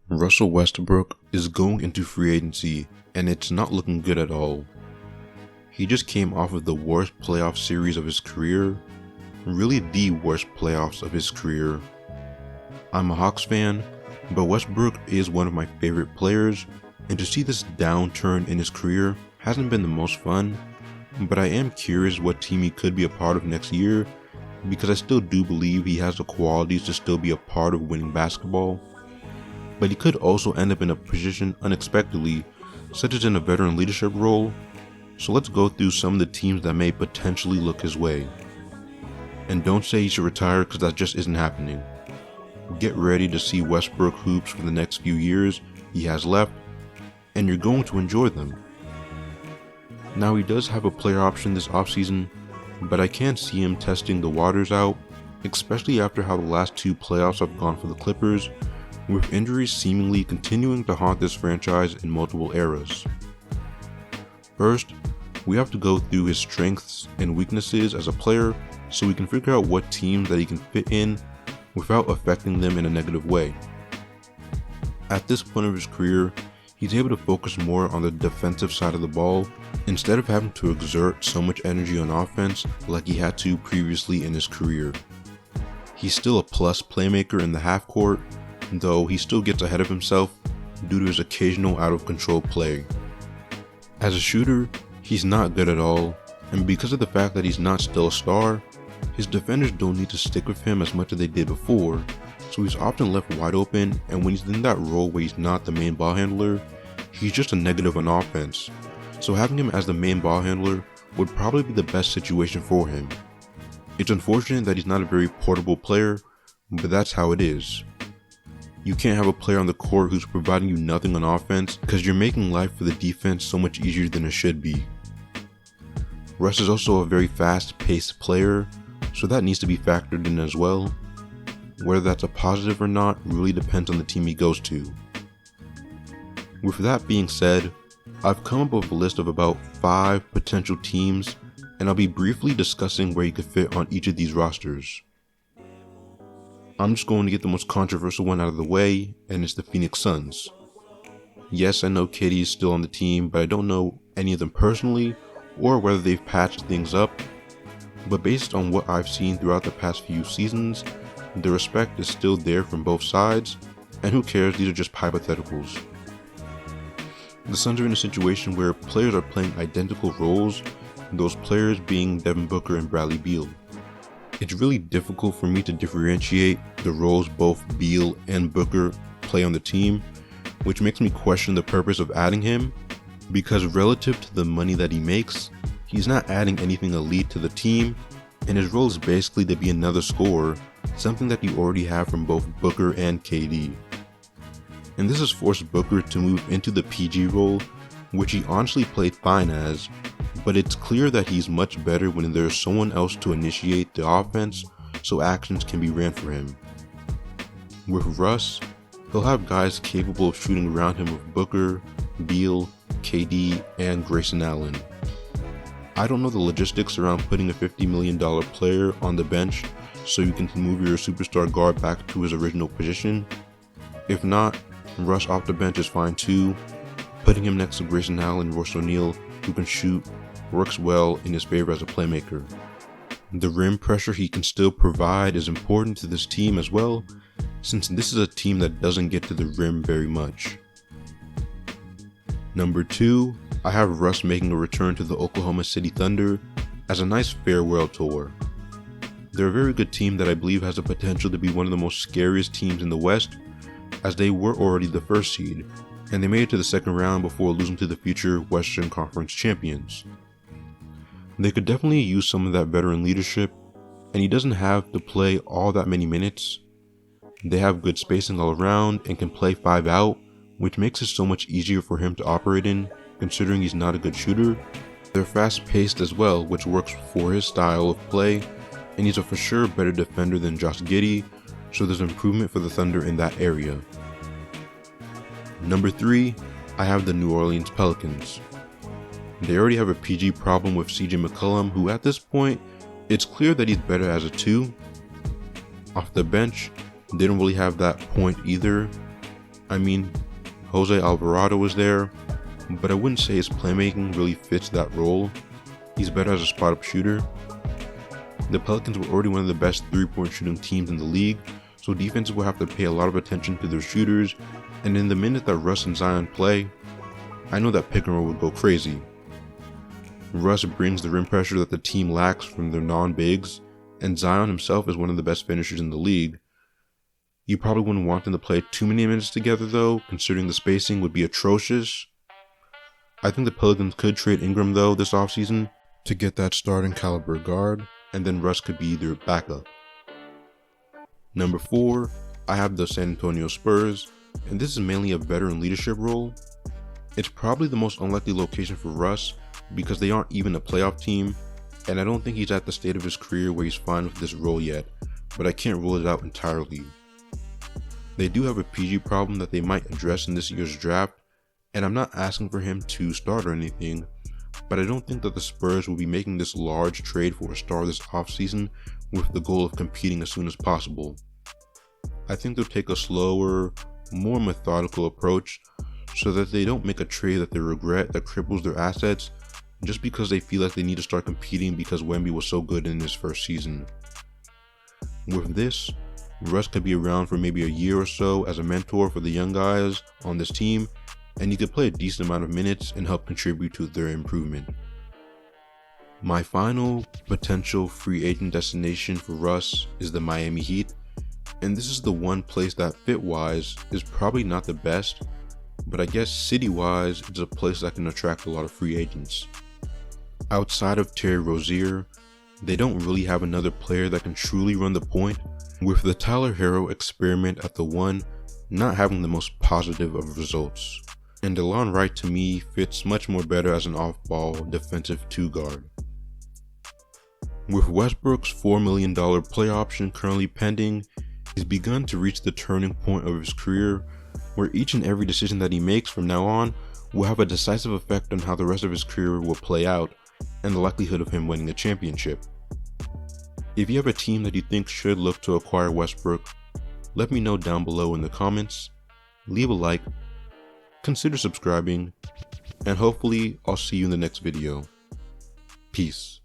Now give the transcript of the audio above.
Russell Westbrook is going into free agency, and it's not looking good at all. He just came off of the worst playoff series of his career, really the worst playoffs of his career. I'm a Hawks fan, but Westbrook is one of my favorite players, and to see this downturn in his career hasn't been the most fun, but I am curious what team he could be a part of next year, because I still do believe he has the qualities to still be a part of winning basketball. But he could also end up in a position unexpectedly, such as in a veteran leadership role. So let's go through some of the teams that may potentially look his way. And don't say he should retire, because that just isn't happening. Get ready to see Westbrook hoops for the next few years he has left, and you're going to enjoy them. Now, he does have a player option this offseason, but I can't see him testing the waters out, especially after how the last two playoffs have gone for the Clippers, with injuries seemingly continuing to haunt this franchise in multiple eras. First, we have to go through his strengths and weaknesses as a player so we can figure out what teams that he can fit in without affecting them in a negative way. At this point of his career, he's able to focus more on the defensive side of the ball instead of having to exert so much energy on offense like he had to previously in his career. He's still a plus playmaker in the half court, though he still gets ahead of himself due to his occasional out of control play. As a shooter, he's not good at all, and because of the fact that he's not still a star, his defenders don't need to stick with him as much as they did before, so he's often left wide open, and when he's in that role where he's not the main ball handler, he's just a negative on offense. So having him as the main ball handler would probably be the best situation for him. It's unfortunate that he's not a very portable player, but that's how it is. You can't have a player on the court who's providing you nothing on offense because you're making life for the defense so much easier than it should be. Russ is also a very fast-paced player, so that needs to be factored in as well. Whether that's a positive or not really depends on the team he goes to. With that being said, I've come up with a list of about 5 potential teams, and I'll be briefly discussing where he could fit on each of these rosters. I'm just going to get the most controversial one out of the way, and it's the Phoenix Suns. Yes, I know KD is still on the team, but I don't know any of them personally, or whether they've patched things up. But based on what I've seen throughout the past few seasons, the respect is still there from both sides, and who cares, these are just hypotheticals. The Suns are in a situation where players are playing identical roles, those players being Devin Booker and Bradley Beal. It's really difficult for me to differentiate the roles both Beal and Booker play on the team, which makes me question the purpose of adding him, because relative to the money that he makes, he's not adding anything elite to the team, and his role is basically to be another scorer, something that you already have from both Booker and KD. And this has forced Booker to move into the PG role, which he honestly played fine as, but it's clear that he's much better when there's someone else to initiate the offense so actions can be ran for him. With Russ, he'll have guys capable of shooting around him with Booker, Beal, KD, and Grayson Allen. I don't know the logistics around putting a $50 million player on the bench so you can move your superstar guard back to his original position. If not, Russ off the bench is fine too. Putting him next to Grayson Allen and Royce O'Neal, who can shoot, works well in his favor as a playmaker. The rim pressure he can still provide is important to this team as well, since this is a team that doesn't get to the rim very much. Number 2, I have Russ making a return to the Oklahoma City Thunder as a nice farewell tour. They're a very good team that I believe has the potential to be one of the most scariest teams in the West, as they were already the first seed, and they made it to the second round before losing to the future Western Conference champions. They could definitely use some of that veteran leadership, and he doesn't have to play all that many minutes. They have good spacing all around and can play 5 out, which makes it so much easier for him to operate in, considering he's not a good shooter. They're fast paced as well, which works for his style of play, and he's a for sure better defender than Josh Giddey, so there's improvement for the Thunder in that area. Number 3, I have the New Orleans Pelicans. They already have a PG problem with CJ McCollum, who at this point, it's clear that he's better as a 2. Off the bench, they don't really have that point either. I mean, Jose Alvarado is there, but I wouldn't say his playmaking really fits that role. He's better as a spot-up shooter. The Pelicans were already one of the best three-point shooting teams in the league, so defenses will have to pay a lot of attention to their shooters, and in the minute that Russ and Zion play, I know that pick and roll would go crazy. Russ brings the rim pressure that the team lacks from their non-bigs, and Zion himself is one of the best finishers in the league. You probably wouldn't want them to play too many minutes together though, considering the spacing would be atrocious. I think the Pelicans could trade Ingram though this offseason to get that starting caliber guard, and then Russ could be their backup. Number 4, I have the San Antonio Spurs, and this is mainly a veteran leadership role. It's probably the most unlikely location for Russ because they aren't even a playoff team, and I don't think he's at the state of his career where he's fine with this role yet, but I can't rule it out entirely. They do have a PG problem that they might address in this year's draft, and I'm not asking for him to start or anything, but I don't think that the Spurs will be making this large trade for a star this offseason with the goal of competing as soon as possible. I think they'll take a slower, more methodical approach so that they don't make a trade that they regret that cripples their assets just because they feel like they need to start competing because Wemby was so good in his first season. With this, Russ could be around for maybe a year or so as a mentor for the young guys on this team, and he could play a decent amount of minutes and help contribute to their improvement. My final potential free agent destination for Russ is the Miami Heat, and this is the one place that fit-wise is probably not the best, but I guess city-wise it's a place that can attract a lot of free agents. Outside of Terry Rozier, they don't really have another player that can truly run the point, with the Tyler Hero experiment at the 1 not having the most positive of results. And DeLon Wright to me fits much more better as an off-ball defensive 2 guard. With Westbrook's $4 million play option currently pending, he's begun to reach the turning point of his career where each and every decision that he makes from now on will have a decisive effect on how the rest of his career will play out and the likelihood of him winning a championship. If you have a team that you think should look to acquire Westbrook, let me know down below in the comments, leave a like, consider subscribing, and hopefully I'll see you in the next video. Peace.